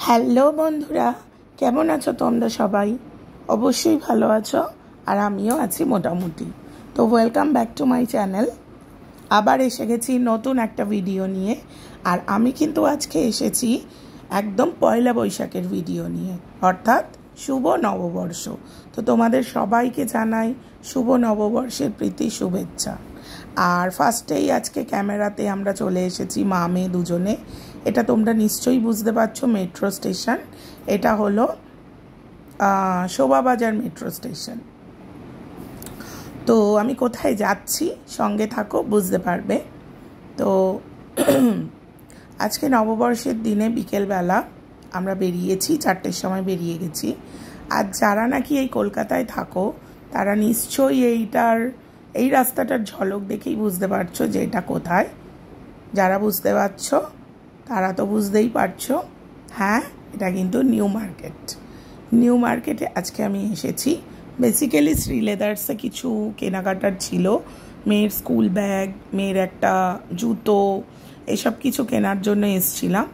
Hello বন্ধুরা, কেমন আছো তোমরা সবাই? অবশ্যই ভালো আছো, আর আমিও আছি মোটামুটি। তো welcome back to my channel. আবার এসে গেছি নতুন একটা ভিডিও নিয়ে। আর আমি কিন্তু আজকে এসেছি একদম পয়লা বৈশাখের ভিডিও নিয়ে, অর্থাৎ শুভ নববর্ষ। তো তোমাদের সবাইকে জানাই শুভ নববর্ষের প্রীতি শুভেচ্ছা। আর ফার্স্টেই আজকে ক্যামেরাতে আমরা চলে এসেছি মা মেয়ে দুজনে। এটা তোমরা নিশ্চয়ই বুঝতে পারছো, মেট্রো স্টেশন। এটা হলো শোভাবাজার মেট্রো স্টেশন। তো আমি কোথায় যাচ্ছি সঙ্গে থাকো, বুঝতে পারবে। তো আজকে নববর্ষের দিনে বিকেলবেলা আমরা বেরিয়েছি, 4টের সময় বেরিয়ে গেছি। আর যারা নাকি এই কলকাতায় থাকো তারা নিশ্চয়ই এই রাস্তাটার ঝলক দেখেই বুঝতে পারছো যে এটা কোথায়। যারা বুঝতে পারছো তারা তো বুঝতেই পারছো, হ্যাঁ, এটা কিন্তু নিউ মার্কেট। নিউ মার্কেটে আজকে আমি এসেছি। বেসিক্যালি শ্রী লেদার্সে কিছু কেনাকাটার ছিল, মেয়ের স্কুল ব্যাগ, মেয়ের একটা জুতো, এসব কিছু কেনার জন্য এসছিলাম।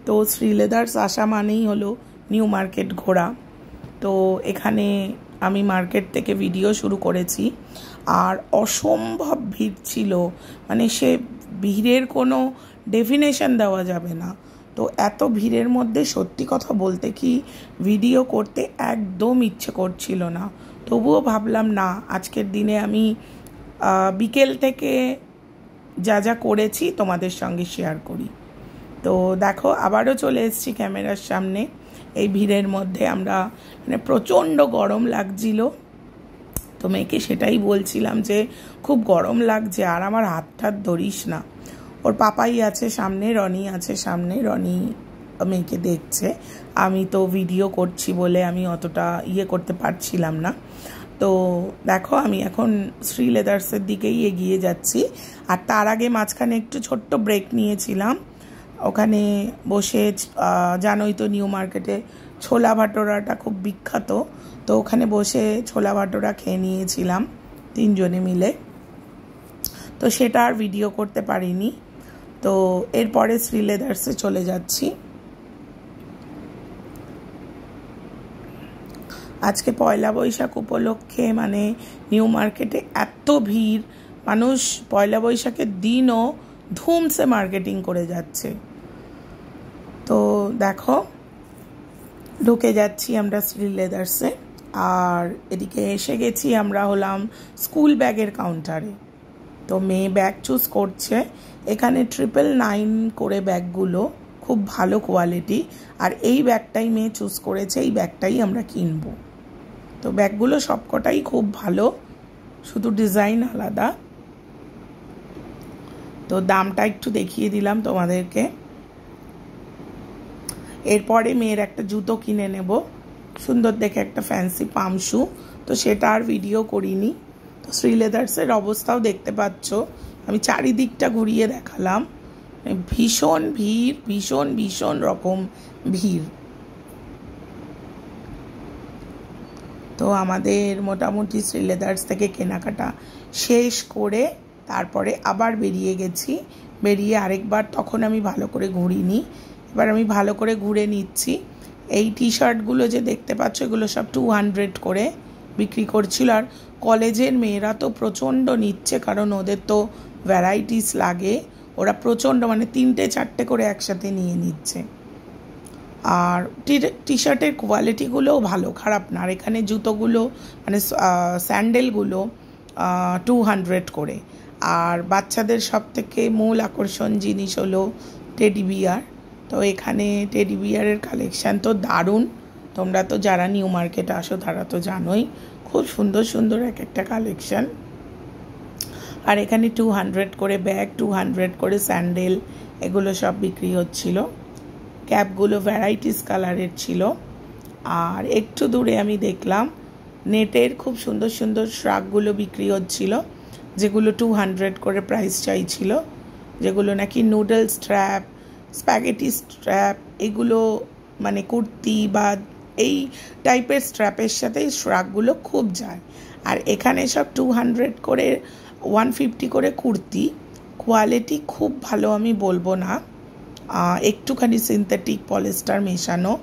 তো শ্রী লেদার্স আসা মানেই হলো নিউ মার্কেট ঘোরা। তো এখানে আমি মার্কেট থেকে ভিডিও শুরু করেছি, আর অসম্ভব ভিড় ছিল। মানে সে ভিড়ের কোনো ডেফিনেশন দেওয়া যাবে না। তো এত ভিড়ের মধ্যে সত্যি কথা বলতে কি ভিডিও করতে একদম ইচ্ছে করছিল না। তবুও ভাবলাম না, আজকের দিনে আমি বিকেল থেকে যা যা করেছি তোমাদের সঙ্গে শেয়ার করি। তো দেখো, আবারও চলে এসেছি ক্যামেরার সামনে। এই ভিড়ের মধ্যে আমরা প্রচণ্ড গরম লাগছিল। তো মেয়েকে সেটাই বলছিলাম যে খুব গরম লাগছে, আর আমার হাত ধরিস না। ওর পাপাই আছে সামনে, রনি আছে সামনে। রনি মেয়েকে দেখছে, আমি তো ভিডিও করছি বলে আমি অতটা করতে পারছিলাম না। তো দেখো, আমি এখন শ্রী লেদার্সের দিকেই এগিয়ে যাচ্ছি। আর তার আগে মাঝখানে একটু ছোট্ট ব্রেক নিয়েছিলাম। ওখানে বসে, জানোই তো নিউ মার্কেটে ছোলা ভাটোরাটা খুব বিখ্যাত। তো ওখানে বসে ছোলা ভাটোরা খেয়ে নিয়েছিলাম 3জনে মিলে। তো সেটা আর ভিডিও করতে পারিনি। তো এরপরে শ্রী লেদার্সে চলে যাচ্ছি। আজকে পয়লা বৈশাখ উপলক্ষে নিউ মার্কেটে এত ভিড়, মানুষ পয়লা বৈশাখের দিনও ধুমসে মার্কেটিং করে যাচ্ছে। তো দেখো, ঢুকে যাচ্ছি আমরা শ্রী লেদার্সে। আর এদিকে এসে গেছি আমরা হলাম স্কুল ব্যাগের কাউন্টারে। তো মেয়ে ব্যাগ চুজ করছে। এখানে 999 করে ব্যাগগুলো, খুব ভালো কোয়ালিটি। আর এই ব্যাগটাই মেয়ে চুজ করেছে, এই ব্যাগটাই আমরা কিনবো। তো ব্যাগগুলো সবকটাই খুব ভালো, শুধু ডিজাইন আলাদা। তো দামটা একটু দেখিয়ে দিলাম তোমাদেরকে। এরপরে মেয়ের একটা জুতো কিনে নেব, সুন্দর দেখে একটা ফ্যান্সি পাম শু। তো সেটা আর ভিডিও করিনি। তো শ্রী লেদার্সের অবস্থাও দেখতে পাচ্ছ, আমি চারিদিকটা ঘুরিয়ে দেখালাম। ভীষণ ভিড়, ভীষণ ভীষণ রকম ভিড়। তো আমাদের মোটামুটি শ্রী লেদার্স থেকে কেনাকাটা শেষ করে তারপরে আবার বেরিয়ে গেছি। বেরিয়ে আরেকবার, তখন আমি ভালো করে ঘুরিনি, এবার আমি ভালো করে ঘুরে নিচ্ছি। এই টি শার্টগুলো যে দেখতে পাচ্ছ, এগুলো সব 200 করে বিক্রি করছিল। আর কলেজের মেয়েরা তো প্রচণ্ড নিচ্ছে, কারণ ওদের তো ভ্যারাইটিস লাগে। ওরা প্রচণ্ড 3টে-4টে করে একসাথে নিয়ে নিচ্ছে। আর টি শার্টের কোয়ালিটিগুলোও ভালো, খারাপ না। আর এখানে জুতোগুলো স্যান্ডেলগুলো 200 করে। আর বাচ্চাদের সব থেকে মূল আকর্ষণ জিনিস হলো টেডি বিয়ার। তো এখানে টেডি বিয়ারের কালেকশান তো দারুণ। তোমরা তো যারা নিউ মার্কেটে আসো তারা তো জানোই, খুব সুন্দর সুন্দর এক একটা কালেকশান। আর এখানে 200 করে ব্যাগ, 200 করে স্যান্ডেল, এগুলো সব বিক্রি হচ্ছিল। ক্যাপগুলো ভ্যারাইটিস কালারের ছিল। আর একটু দূরে আমি দেখলাম নেটের খুব সুন্দর সুন্দর শ্রাগগুলো বিক্রি হচ্ছিল, যেগুলো 200 করে প্রাইস চাইছিল। যেগুলো নাকি নুডল স্ট্র্যাপ, স্প্যাগেটি স্ট্র্যাপ, এগুলো কুর্তি বা এই টাইপের স্ট্র্যাপের সাথে শ্রাগগুলো খুব যায়। আর এখানে সব 200 করে, 150 করে কুর্তি। কোয়ালিটি খুব ভালো আমি বলবো না, একটুখানি সিনথেটিক পলিস্টার মেশানো।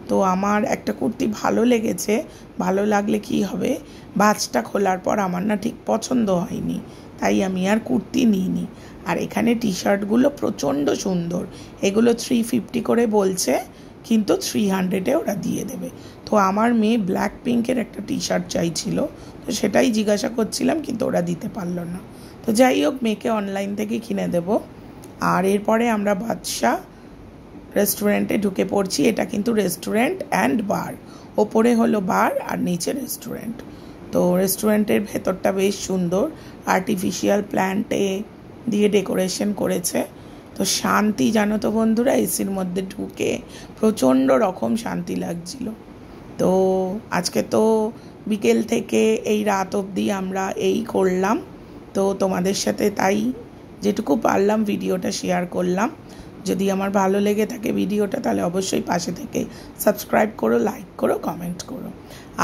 তো আমার একটা কুর্তি ভালো লেগেছে, ভালো লাগলে কি হবে, ভাঁজটা খোলার পর আমার না ঠিক পছন্দ হয়নি, তাই আমি আর কুর্তি নিইনি। আর এখানে টি শার্টগুলো প্রচণ্ড সুন্দর, এগুলো 350 করে বলছে, কিন্তু 300-এ ওরা দিয়ে দেবে। তো আমার মেয়ে ব্ল্যাক পিঙ্কের একটা টি শার্ট চাইছিল, তো সেটাই জিজ্ঞাসা করছিলাম, কিন্তু ওরা দিতে পারলো না। তো যাই হোক, মেয়েকে অনলাইন থেকে কিনে দেব। আর এরপরে আমরা বাদশাহ রেস্টুরেন্টে ঢুকে পড়ছি। এটা কিন্তু রেস্টুরেন্ট অ্যান্ড বার, ওপরে হলো বার আর নিচে রেস্টুরেন্ট। তো রেস্টুরেন্টের ভেতরটা বেশ সুন্দর, আর্টিফিশিয়াল প্ল্যান্টে দিয়ে ডেকোরেশন করেছে। তো শান্তি, জানো তো বন্ধুরা, এসির মধ্যে ঢুকে প্রচণ্ড রকম শান্তি লাগছিল। তো আজকে তো বিকেল থেকে এই রাত অবধি আমরা এই করলাম। তো তোমাদের সাথে তাই যেটুকু পারলাম ভিডিওটা শেয়ার করলাম। যদি আমার ভালো লেগে থাকে ভিডিওটা, তাহলে অবশ্যই পাশে থেকে সাবস্ক্রাইব করো, লাইক করো, কমেন্ট করো।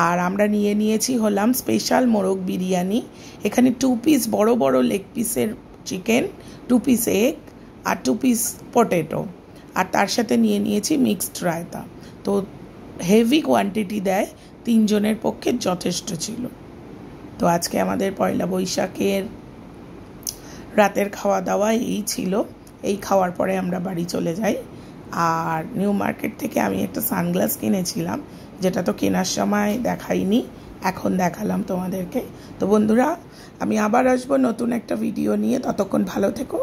আর আমরা নিয়েছি হলাম স্পেশাল মোরগ বিরিয়ানি। এখানে 2 পিস বড় বড় লেগ পিসের চিকেন, 2 পিস এগ আর 2 পিস পটেটো, আর তার সাথে নিয়েছি মিক্সড রায়তা। তো হেভি কোয়ান্টিটি দেয়, 3 জনের পক্ষে যথেষ্ট ছিল। তো আজকে আমাদের পয়লা বৈশাখের রাতের খাওয়া দাওয়া এই ছিল। এই খাওয়ার পরে আমরা বাড়ি চলে যাই। আর নিউ মার্কেট থেকে আমি একটা সানগ্লাস কিনেছিলাম, যেটা তো কেনার সময় দেখাইনি, এখন দেখালাম তোমাদেরকে। তো বন্ধুরা, আমি আবার আসবো নতুন একটা ভিডিও নিয়ে, ততক্ষণ ভালো থেকো।